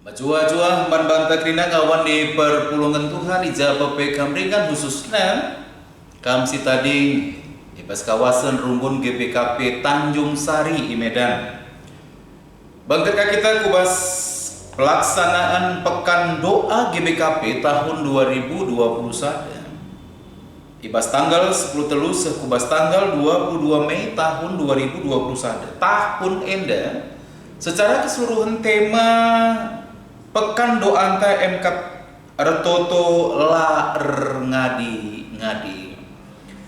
Majua-jua man banta krina ngawan di perpulungan Tuhan ija pepe kamringan khususnya kam si tading di pas kawasan rumbun GBKP Tanjung Sari di Medan. Bangka kita kubas pelaksanaan pekan doa GBKP tahun 2021. Ibas tanggal 10 telus kubas tanggal 22 Mei tahun 2021. Tahun enda secara keseluruhan tema pekan doa anta MK Retoto la ngadi.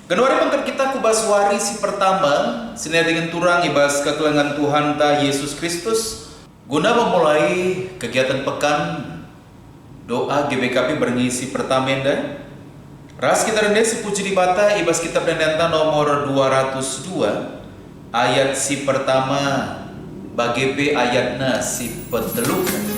Kedua pangkat kita kubas warisi pertama sinar dengan turang ibas kekelengan Tuhan ta Yesus Kristus guna memulai kegiatan pekan doa GBKP berngisi pertama enda. Ras kita rendah si puji di bata ibas kitab dendanta nomor 202 ayat si pertama bagi ayatna si peteluk.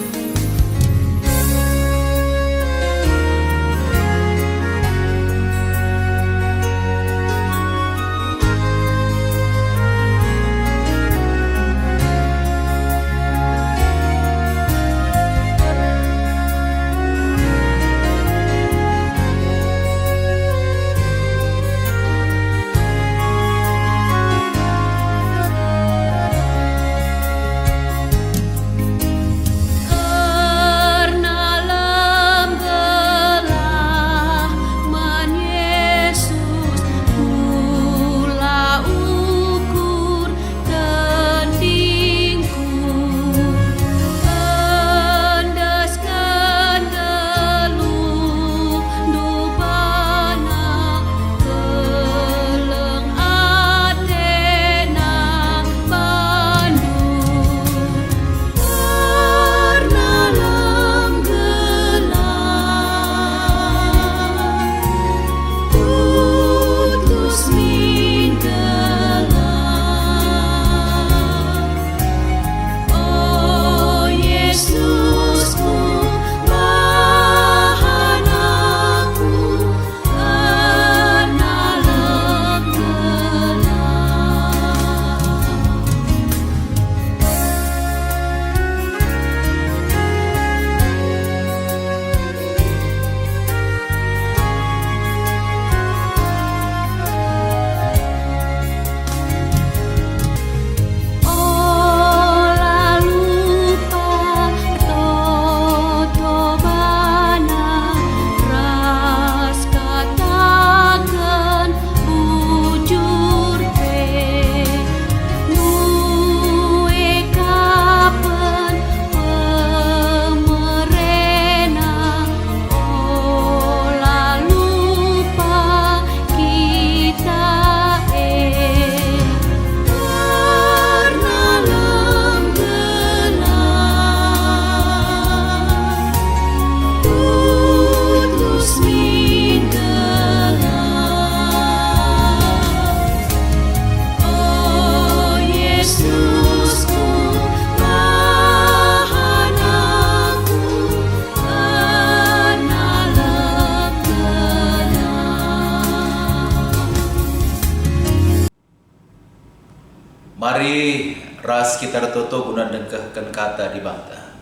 Mari ras kita retoto guna dengkahkan kata di bangta.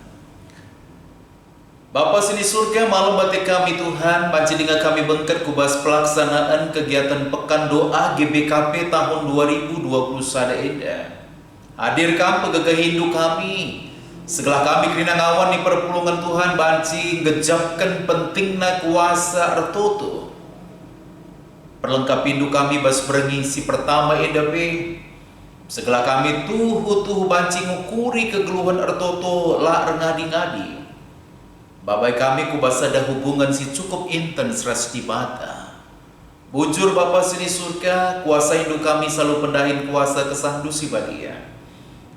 Bapa sini surga malam bati kami Tuhan, panjenengan kami bengket kubas pelaksanaan kegiatan pekan doa GBKP tahun 2021 eda. Hadir kam pegegah hindu kami, segala kami kerina ngawan di perpulungan Tuhan banci ngejapkan pentingna kuasa retoto. Perlengkap hindu kami bas berengisi pertama eda be. Segala kami tuhu banci ngukuri kegeluhan ertoto la ngadi. Babai kami kubas ada hubungan si cukup intens ras di bata. Bujur Bapa sini surga, kuasa hindu kami selalu pendahin kuasa kesandu si badia.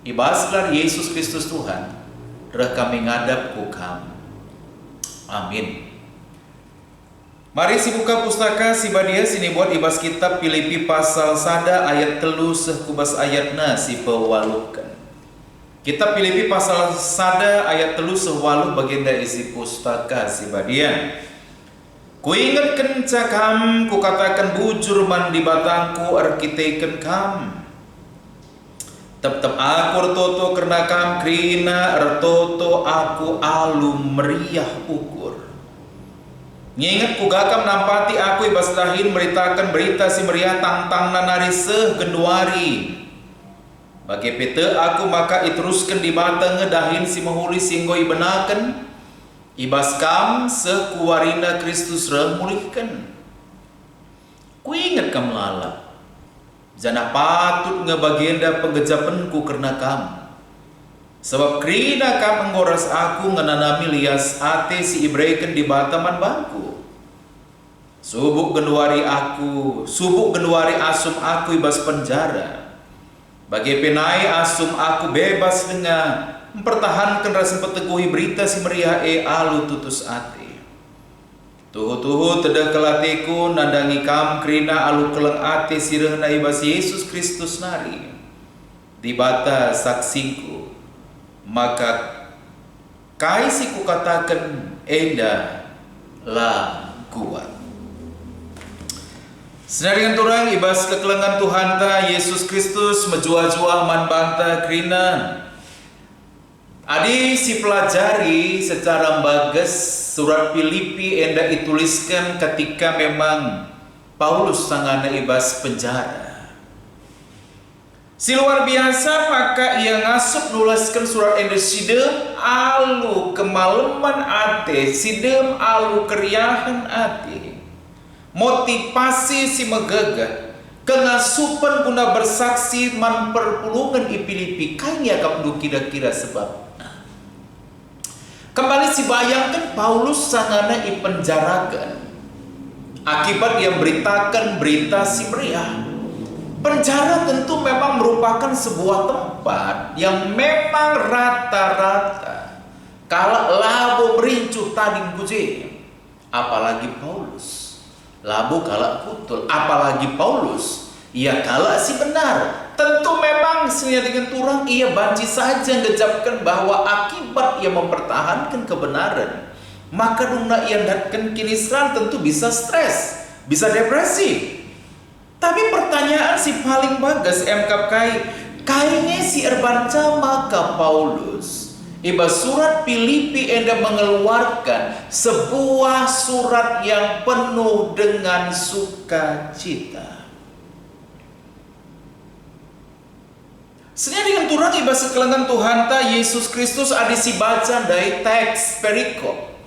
Ibaslah Yesus Kristus Tuhan, reh kami ngadap kukam. Amin. Mari si buka pustaka si badia sini buat ibas kitab Filipi pasal sada ayat telu sekubas ayatna si pewalukan. Kitab Filipi pasal sada ayat telu sewaluh baginda isi pustaka si badia. Kuingatkan cakam, ku katakan bujur man di batangku arkiteken kam. Tetap aku ertoto karena kam krina ertoto aku alum meriah ukur. Nginget kugakam nampati aku ibas lahin beritakan berita si meriah tang nanari genduari. Bagi pete aku maka iteruskan di mata ngedahin si mahuli singgo ibenakan. Ibas kam sekuarina Kristus remulihkan. Kuinget kam lala. Jana patut ngebagienda penggejapanku karena kam. Sebab krina kam menggoras aku ngenanami lias ate si ibreken di bataman bangku. Subuk genduari asum aku ibas penjara. Bagi penai asum aku bebas dengan mempertahankan rasa peteguhi berita si meriah alu tutus ate. Tuhu teda kelatiku nandangi kam krina alu keleng ate sireng na ibas Yesus Kristus nari. Di bata saksiku. Maka kaisiku katakan enda lah kuat. Senadingan turang ibas kekelengan Tuhan ta Yesus Kristus menjua-jua man bangta krina. Adi si pelajari secara bagus surat Filipi enda dituliskan ketika memang Paulus sangana ibas penjara. Si luar biasa maka ia ngasup nuliskan surat enda sidem alu kemalaman ate, sidem alu keriahan ate. Motivasi si megagah kengasupan guna bersaksi man perpulungan i Filipi kanya kapdu kira-kira sebab. Kembali si bayangkan Paulus sangana i penjarakan akibat ia beritakan berita si meriah. Penjara tentu memang merupakan sebuah tempat yang memang rata-rata kalau labo merincu tading buje, apalagi Paulus. Labu kalak kutul, apalagi Paulus. Ia kalak si benar. Tentu memang sebenarnya dengan turang ia banci saja ngejapkan bahwa akibat ia mempertahankan kebenaran, maka dungna ia datkan kinisran tentu bisa stres, bisa depresi. Tapi pertanyaan si paling bagus MKK kayaknya si erbanca maka Paulus iba surat Filipi enda mengeluarkan sebuah surat yang penuh dengan sukacita. Sebenarnya dengan turang iba sekelengan Tuhan ta Yesus Kristus adi si baca dari teks perikop.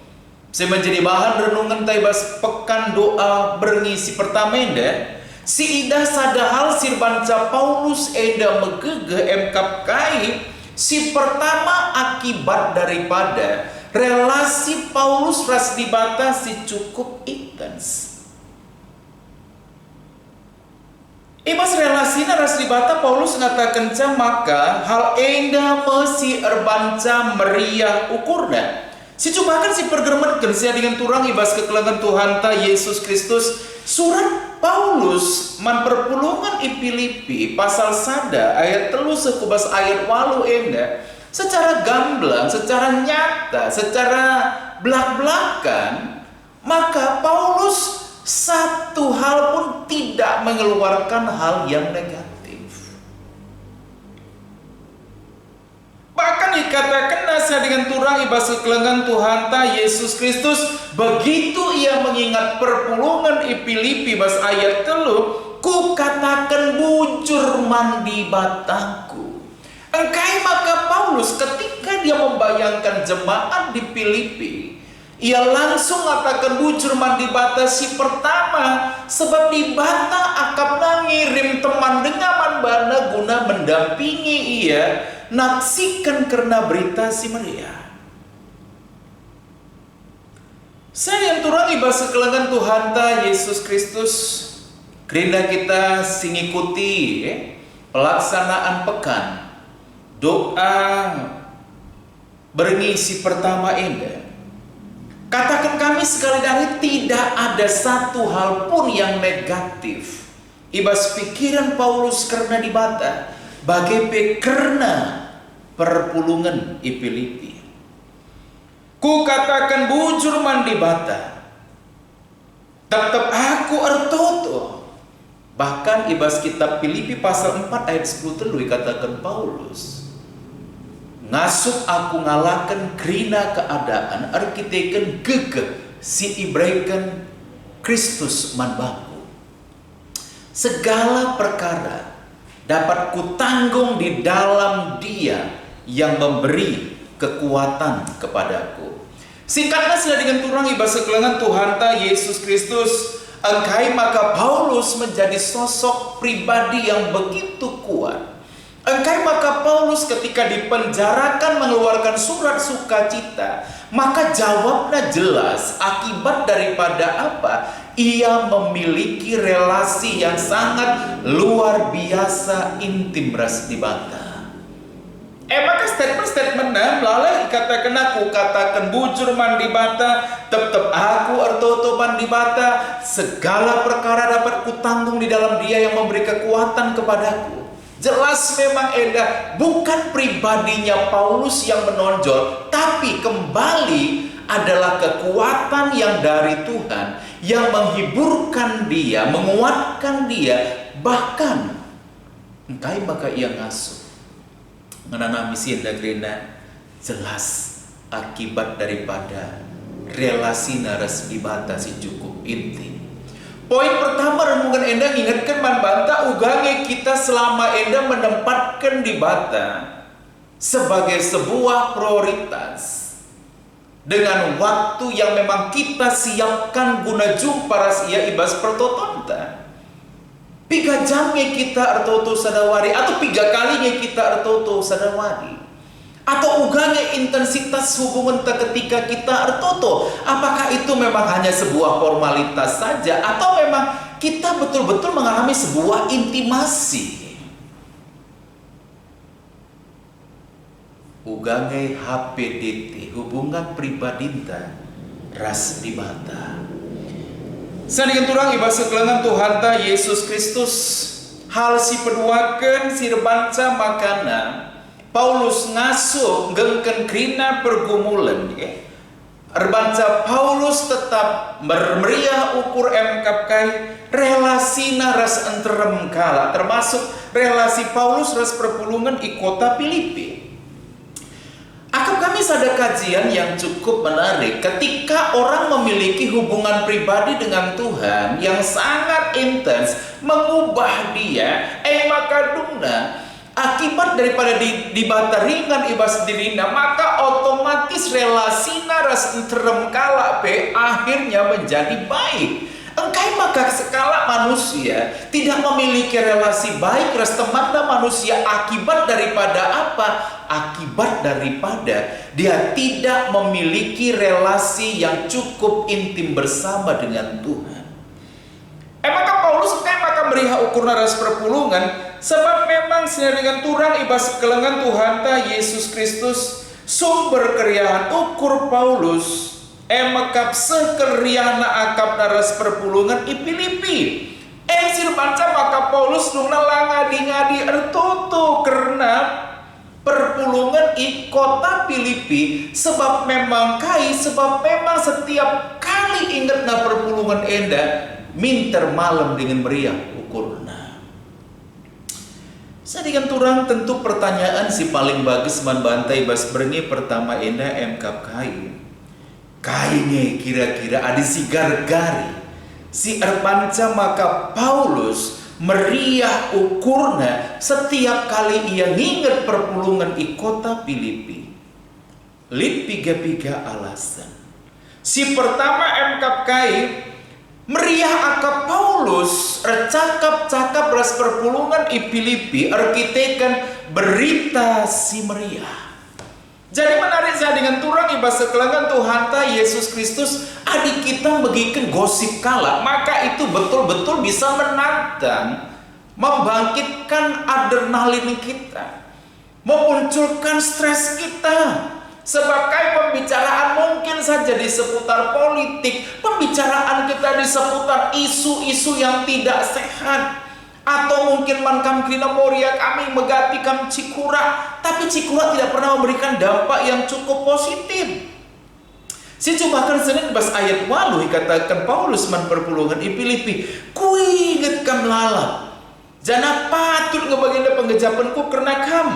Saya menjadi bahan renungan ta ibas pekan doa berngisi pertama enda. Si ida sadahal sirbanca Paulus eda megege MKK. Si pertama akibat daripada relasi Paulus ras dibatasi cukup intens. Ibas relasina ras dibata Paulus ngatakan maka hal enda mesi erbanca meriah ukurna. Si cubakan si pergermetkan sia dengan turang ibas kekelangan Tuhan ta Yesus Kristus surat Paulus man perpulungan i Filipi pasal sada ayat 3 sekubas ayat 8 enda secara gamblang, secara nyata, secara belak-belakan maka Paulus satu hal pun tidak mengeluarkan hal yang negatif. Bahkan dikatakan nasihat dengan turang ibas kekelengan Tuhan ta Yesus Kristus begitu ia mengingat perpulungan i Filipi bas ayat 3 ku katakan bujur mandi batangku. Engkai maka Paulus ketika dia membayangkan jemaat di Filipi ia langsung katakan bujur mandi bata si pertama sebab di bata akap ngirim teman dengan manbana guna mendampingi ia naksikan karena berita si meriah. Saya yang turang ibas sekelengan Tuhan ta Yesus Kristus kerinda kita singikuti pelaksanaan pekan doa berngisi pertama indah. Katakan kami sekali dari tidak ada satu hal pun yang negatif. Ibas pikiran Paulus karena dibata. Bagaimana karena perpulungan i Filipi. Ku katakan bujur mandi bata. Tetap aku ertoto. Bahkan ibas kitab Filipi pasal 4 ayat 10 telu katakan Paulus, ngasup aku ngalakan krina keadaan arkiteken gegeh si ibraikan Kristus manbaku. Segala perkara dapat kutanggung di dalam Dia yang memberi kekuatan kepadaku. Singkatnya sudah dengan turang ibas sekelengan Tuhan ta Yesus Kristus. Engkai maka Paulus menjadi sosok pribadi yang begitu kuat. Engkai maka Paulus ketika dipenjarakan mengeluarkan surat sukacita, maka jawabnya jelas akibat daripada apa? Ia memiliki relasi yang sangat luar biasa intim ras di bata. Maka statement-statementnya melalui katakan aku katakan bujur mandi bata, tetap aku artoto mandi bata, segala perkara dapat kutanggung di dalam Dia yang memberi kekuatan kepadaku. Jelas memang bukan pribadinya Paulus yang menonjol, tapi kembali adalah kekuatan yang dari Tuhan yang menghiburkan dia, menguatkan dia, bahkan engkai maka ia ngasuh menanami sienda grena jelas akibat daripada relasi naras dibatasi cukup intim. Poin pertama renungan enda ingatkan manbanta ugange kita selama enda menempatkan di bata sebagai sebuah prioritas dengan waktu yang memang kita siapkan guna jumpa rasia ibas pertotonta. 3 jamnya kita artoto sadawari atau 3 kalinya kita artoto sadawari, atau uganya intensitas hubungan ketika kita artoto, apakah itu memang hanya sebuah formalitas saja atau memang kita betul-betul mengalami sebuah intimasi. Ugange HPDT hubungan pribadinta ras dibata. Sadikan turang ibas sekelengan Tuhan ta Yesus Kristus hal si peduakan si rebanca makana Paulus ngasuh gengken krina pergumulan rebanca Paulus tetap bermeriah ukur emkapkai relasi naras enterem kala termasuk relasi Paulus ras perpulungan i kota Filipi. Akan kami ada kajian yang cukup menarik ketika orang memiliki hubungan pribadi dengan Tuhan yang sangat intens mengubah dia maka duna akibat daripada dibata ringan ibas dirina maka otomatis relasi naras enterem kala akhirnya menjadi baik. Engkai maka sekala manusia tidak memiliki relasi baik ras temanna manusia akibat daripada apa? Akibat daripada dia tidak memiliki relasi yang cukup intim bersama dengan Tuhan. Maka Paulus maka meriha ukur naras perpulungan sebab memang senada dengan turang ibas kelengan Tuhan ta Yesus Kristus sumber keriahan ukur Paulus mekap sekeriana akap naras perpulungan i Filipi. Sir panca maka Paulus nungna langadi-ngadi ertoto karena perpulungan i kota Filipi sebab memang setiap kali ingat na perpulungan enda minter malam dengan meriah ukurna. Sadikan turang tentu pertanyaan si paling bagus man bantai bas berengi pertama enda emkap kainnya kira-kira ada si gargari si erpanca maka Paulus meriah ukurna setiap kali ia nginget perpulungan i kota Filipi. Lip piga-piga alasan. Si pertama emkap meriah akap Paulus cakap-cakap ras perpulungan i Filipi arkitekan berita si meriah. Jadi menarik saya dengan turang ibas sekelengan Tuhan ta Yesus Kristus adik kita begiken gosip kala maka itu betul-betul bisa menantang membangkitkan adrenalin kita, memunculkan stres kita. Sebab pembicaraan mungkin saja di seputar politik, pembicaraan kita di seputar isu-isu yang tidak sehat, atau mungkin mankam krina moria kami megati kam Cikura, tapi Cikura tidak pernah memberikan dampak yang cukup positif. Si bahkan Senin bas ayat walu katakan Paulus man perpulungan i Filipi, kuinget kam lalap. Jana patut ngebaginda penggejapanku karena kam.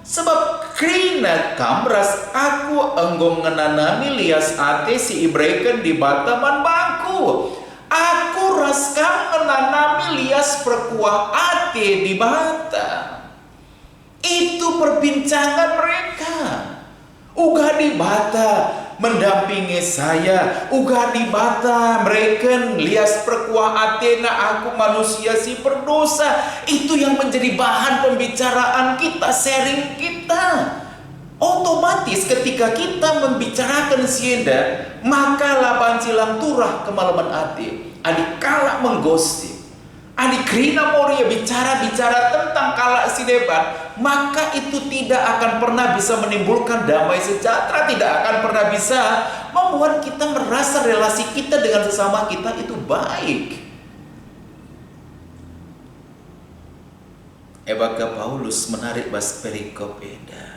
Sebab krina kam ras aku enggong ngenanami lias ate si ibreken di bataman bangku. Aku ras kam ngenanami lias perkuah ate di bata. Itu perbincangan mereka. Uga di bata mendampingi saya, uga di bata mereka lias perkuah Athena, aku manusia si berdosa. Itu yang menjadi bahan pembicaraan kita, sharing kita. Otomatis ketika kita membicarakan sienda, maka laban silang turah kemalaman ati. Adik kalak menggosip, adik krina moria bicara-bicara tentang kalak si debat, maka itu tidak akan pernah bisa menimbulkan damai sejahtera, tidak akan pernah bisa membuat kita merasa relasi kita dengan sesama kita itu baik. Ebaka Paulus menarik bas perikop eda.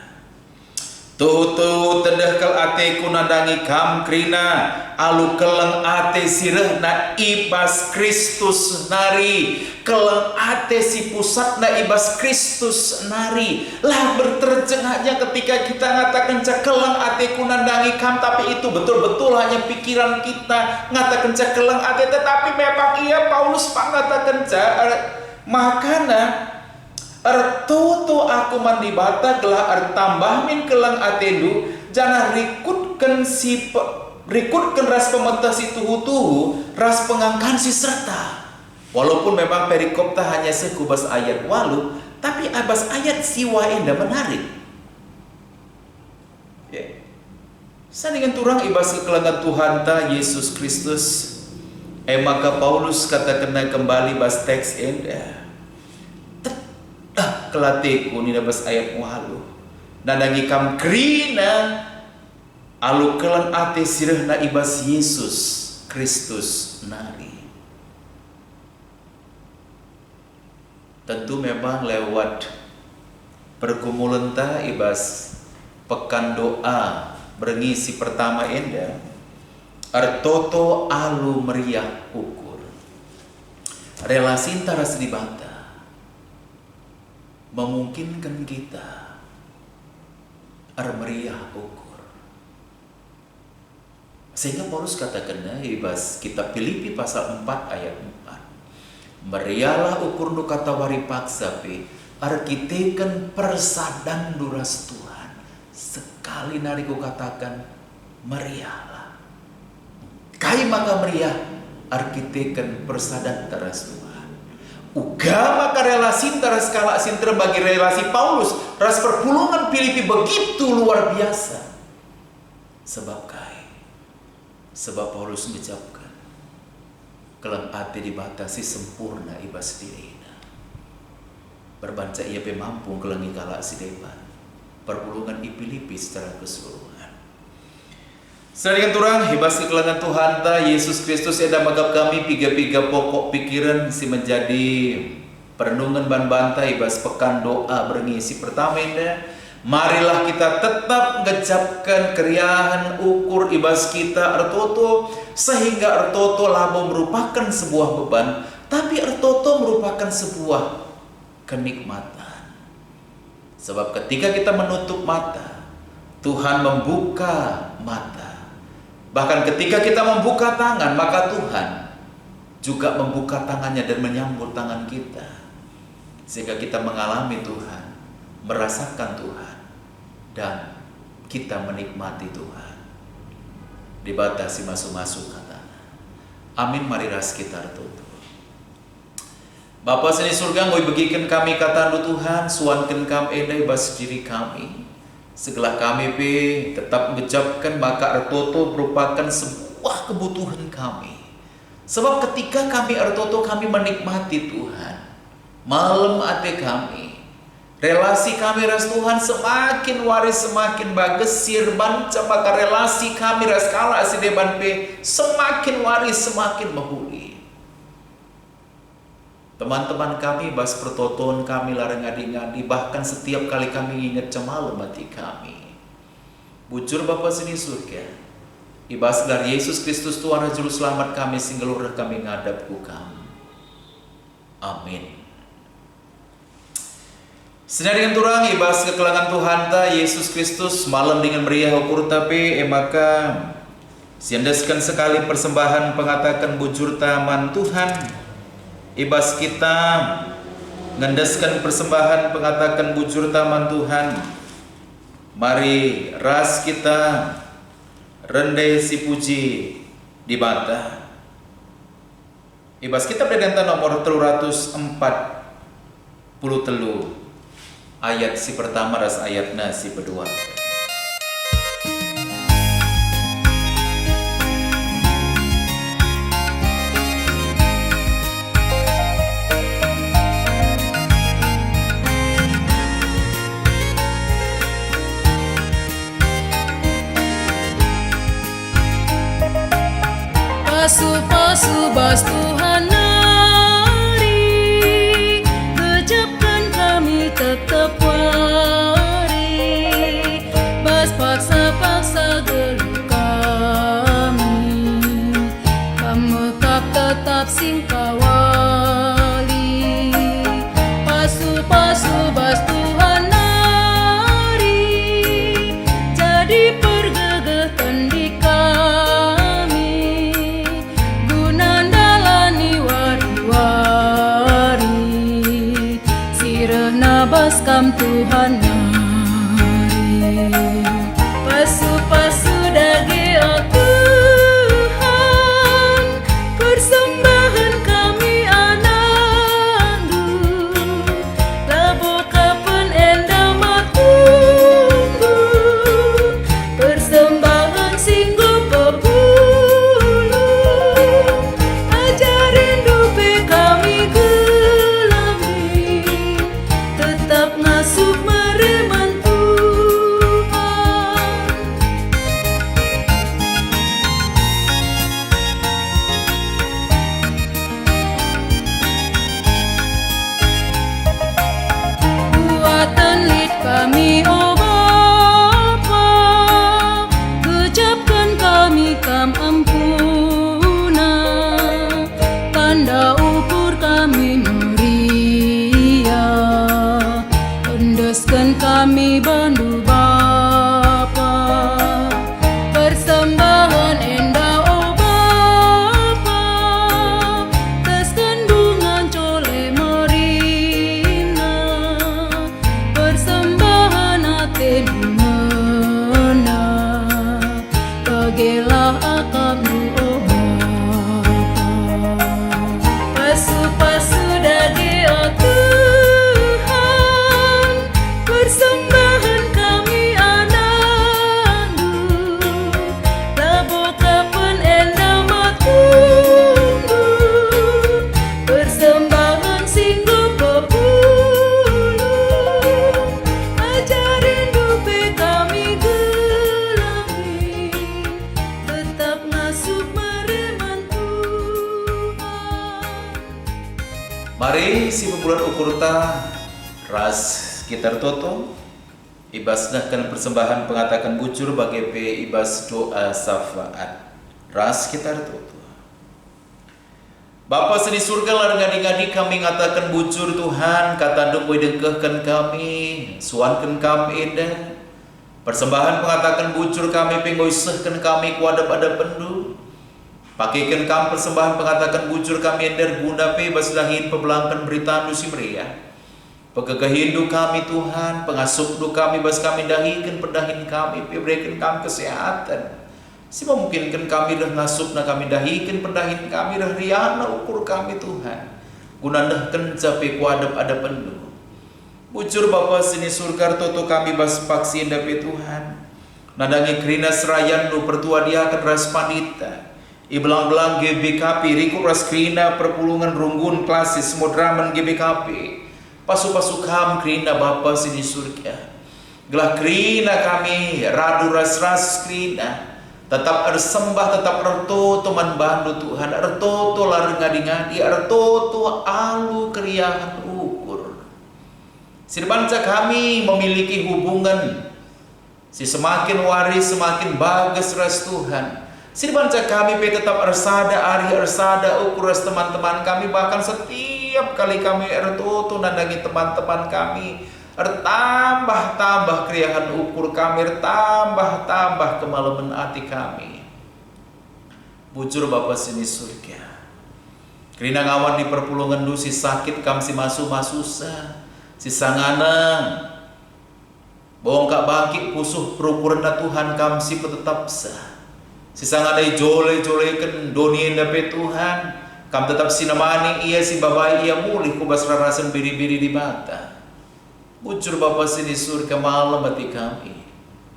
Tuh tedah kel ate kunandangi kam krina alu keleng ate sireh na ibas Kristus nari, keleng ate si pusat na ibas Kristus nari. Lah berterjengahnya ketika kita ngatakan cak keleng ate kunandangi kam, tapi itu betul-betul hanya pikiran kita ngatakan cak keleng ate, tetapi memang iya Paulus pangatakan cak makana artoto aku mandi bata gelah tambah min kelang atendu jangan rikutkan ras pementah si tuhu ras pengangkan si serta. Walaupun memang perikop tak hanya sekubas ayat walu, tapi abas ayat siwa indah menarik. Sandingan turang ibas kekelangan Tuhan ta Yesus Kristus. Maka Paulus kata kena kembali bas teks indah. Kelateku ni nabas ayat walu nadangi kam krina alu kelan ate sireh na ibas Yesus Kristus nari. Tentu memang lewat pergumulan ta ibas pekan doa berengisi pertama enda artoto alu meriah ukur relasi antara sedibata memungkinkan kita meriah ukur. Sehingga Paulus katakan ibas kitab Filipi pasal 4 ayat 4. Meriahlah ukur nu kata wari paksa pe arkiteken persadan duras Tuhan. Sekali nariku katakan meriahlah. Kai maka meriah arkiteken persadan teras Tuhan. Uga maka relasi antara skala sinter bagi relasi Paulus ras perpulungan Filipi begitu luar biasa. Sebab Paulus mengucapkan kelem ati dibatasi sempurna ibas dirina. Berbanca ia mampu kelengi kala si depan perpulungan i Filipi secara keseluruhan. Sering turang hibas kekelangan Tuhan ta Yesus Kristus eda magap kami piga-piga pokok pikiran si menjadi perenungan ban bantai hibas pekan doa berengisi pertama enda. Marilah kita tetap ngejapkan keriahan ukur ibas kita artoto sehingga artoto labo merupakan sebuah beban, tapi artoto merupakan sebuah kenikmatan. Sebab ketika kita menutup mata, Tuhan membuka mata. Bahkan ketika kita membuka tangan, maka Tuhan juga membuka tangannya dan menyambut tangan kita. Sehingga kita mengalami Tuhan, merasakan Tuhan, dan kita menikmati Tuhan. Dibatasi masuk-masuk kata. Amin, mari ras kita tutup. Bapa seni surga ngoi begikan kami kata Tuhan, suankan kami edai bas diri kami. Segala kami tetap mengucapkan maka artoto merupakan sebuah kebutuhan kami. Sebab ketika kami artoto kami menikmati Tuhan, malam ate kami, relasi kami ras Tuhan semakin waris semakin bagus sirban maka relasi kami ras kala si deban semakin waris semakin mahuli. Teman-teman kami bas pertoton kami larang ngadi-ngadi, bahkan setiap kali kami ingat cemal mati kami. Bujur Bapa sini surga, Ibas gelar Yesus Kristus Tuhan Juru Selamat kami singgelurah kami ngadap ku kami. Amin. Senang dengan turang ibas kekelangan Tuhan ta Yesus Kristus malam dengan meriah ukur tapi maka siandaskan sekali persembahan pengatakan bujur taman Tuhan. Ibas kita ngendaskan persembahan pengatakan bujur taman Tuhan. Mari ras kita rendai si puji di bata. Ibas kita berganti nomor 343 ayat si pertama ras ayatna si kedua. Pasu-pasu bas Tuhan nari, kejapkan kami tetap wari, bas paksa-paksa geluh kami, pamekap tetap singkawali. Pasu-pasu bas Tuhan nari, jadi pergegatan di baskam Tuhan nari. Pasu-pasu dagi oh Tuhan, persembahan kami anandu, labo kapan enda matunggu, persembahan singgup pepulu, ajarin dupe kami tetap ngasuh mereman Tuhan. Buatan lid kami oh Bapa, kejapkan kami kam ampuna, tanda ukur kami endeskan kami bandu Bapa, persembahan enda oh Bapa, tes kandungan cole merina, persembahan ate mena, pagelah akabnu oh Bapa. Pasu-pasu dadi oh persembahan kami anandu, labo kapan enda matunggu, persembahan singgup pepulu, ajarin dupe kami gelami, tetap ngasuh mereman Tuhan. Mari si bulan ukur ta ras kita toto ibas nahkan persembahan pengatakan bujur bagi pe ibas doa syafaat ras kita toto. Bapa seni surga lar ngadi-ngadi kami ngatakan bujur Tuhan kata dengkoi dengkehkan kami suankan kami indah persembahan pengatakan bujur kami penggoi sehkan kami kuadap ada pendu pakaikan kami persembahan pengatakan bujur kami indah guna pe ibas lahin pebelangkan berita nusi meriah pegagahindu kami Tuhan, pengasupdu kami, bas kami dahikan perdahin kami, berikan kami kesehatan. Si memungkinkan kami dah ngasup na kami dahikan perdahin kami dah riana ukur kami Tuhan. Gunandahkan capai kuadap ada pendu. Bujur Bapa sini surga toto kami bas paksi dape Tuhan. Nadangi kerina serayan nu pertua dia akan ras panita. Ibelang-belang GBKP, riku ras kerina perpulungan runggun klasis modraman GBKP. Pasu-pasu kam kerina Bapa sini surga. Gelah kerina kami radu ras-ras kerina. Tetap ersembah, tetap erto teman bandu Tuhan. Erto lar ngadi-ngadi, erto alu keriahan ukur. Sirbanca kami memiliki hubungan. Si semakin waris semakin bagus ras Tuhan. Banca kami tetap ersada ari ersada ukur teman-teman kami, bahkan setiap kali kami ertutu nandangi teman-teman kami tambah kriahan ukur kami, tambah kemalaman hati kami. Bujur Bapa sini surga, kerina ngawan di perpulungan du si sakit kam si susah, si sanganang bongkak bangkit pusuh perukuran Tuhan kam si tetap sah. Si sangadai jole-jolekan dunia dapat Tuhan, kam tetap sinamani ia si babai ia mulih kubas rarasan biri-biri di mata. Bujur Bapa sini surga malam hati kami.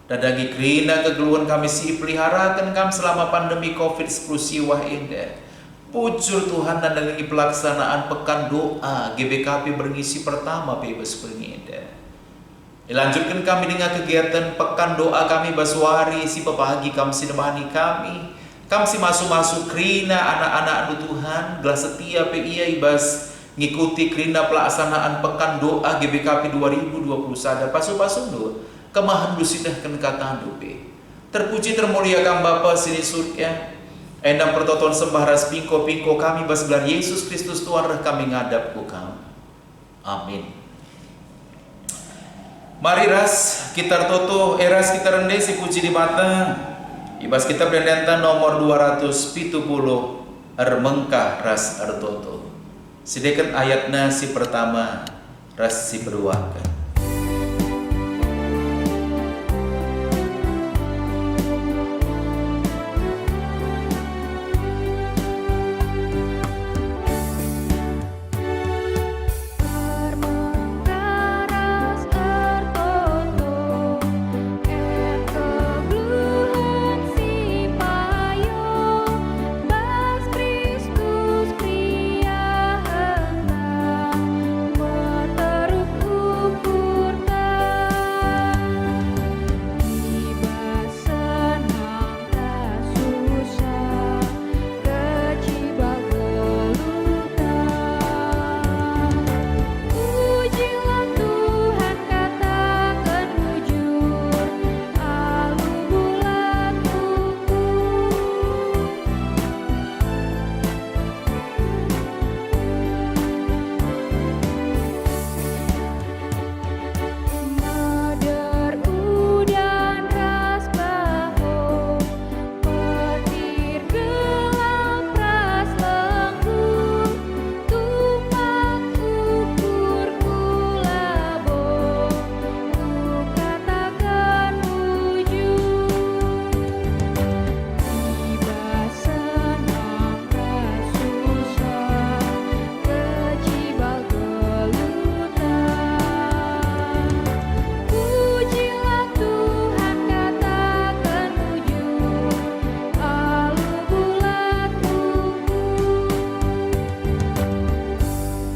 Dadagi kerina kegeluhan kami si peliharakan kami selama pandemi COVID-19 siwah indah. Bujur Tuhan dan dadagi pelaksanaan pekan doa GBKP berngisi pertama bebas berindah. Dilanjutkan kami dengan kegiatan pekan doa kami baswari si pepagi kami sinemani kami si masuk kerina anak-anak Tuhan gelas setia ia ibas ngikuti kerina pelaksanaan pekan doa GBKP 2020 sada pasu-pasu do kemahan dusidahkan kata dobe. Terpuji termuliakan Bapa sini surga, endang pertoton sembah ras pingko kami bas gelar Yesus Kristus Tuhan reh kami ngadap ku kami. Amin. Mari ras kita toto eras kita rendah si puji di batang. Ibas kita berdenta nomor 270 mengkah ras artoto. Sedeket ayatnya si pertama ras si berwakan.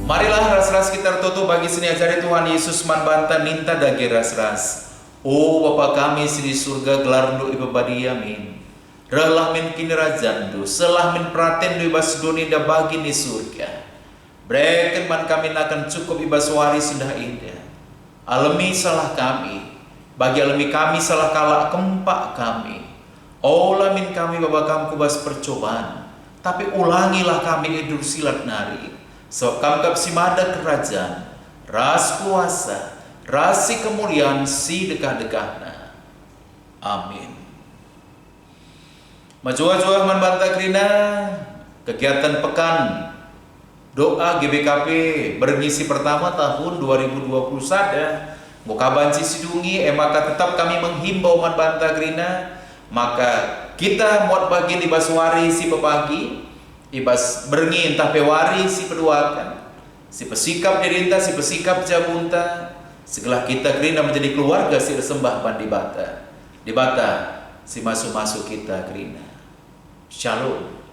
Marilah ras-ras kita tertutup bagi sini ajari Tuhan Yesus man banta minta dagi ras-ras. Oh Bapa kami sini surga gelar do ibabadi amin. Relah min kini rajandu, selah min praten do ibas dunia da bagi ni surga. Breken man kami akan cukup ibas waris indah indah. Alami salah kami, bagi alami kami salah kalah kempak kami. Olah min kami Bapa kami kubas percobaan, tapi ulangilah kami idur silat nari. So kamkap si mada kerajaan, ras kuasa, rasi kemuliaan si dekah-dekahna. Amin. Majua-jua man banta krina kegiatan pekan doa GBKP berngisi pertama tahun 2020 sada. Muka banci sidungi maka tetap kami menghimbau man banta krina, maka kita muat bagi di baswari si pepagi ibas berngin tapi wari si peduakan, si pesikap dirinta, si pesikap jabunta, segala kita kerina menjadi keluarga si sembah pan di bata si masuk-masuk kita kerina. Shalom.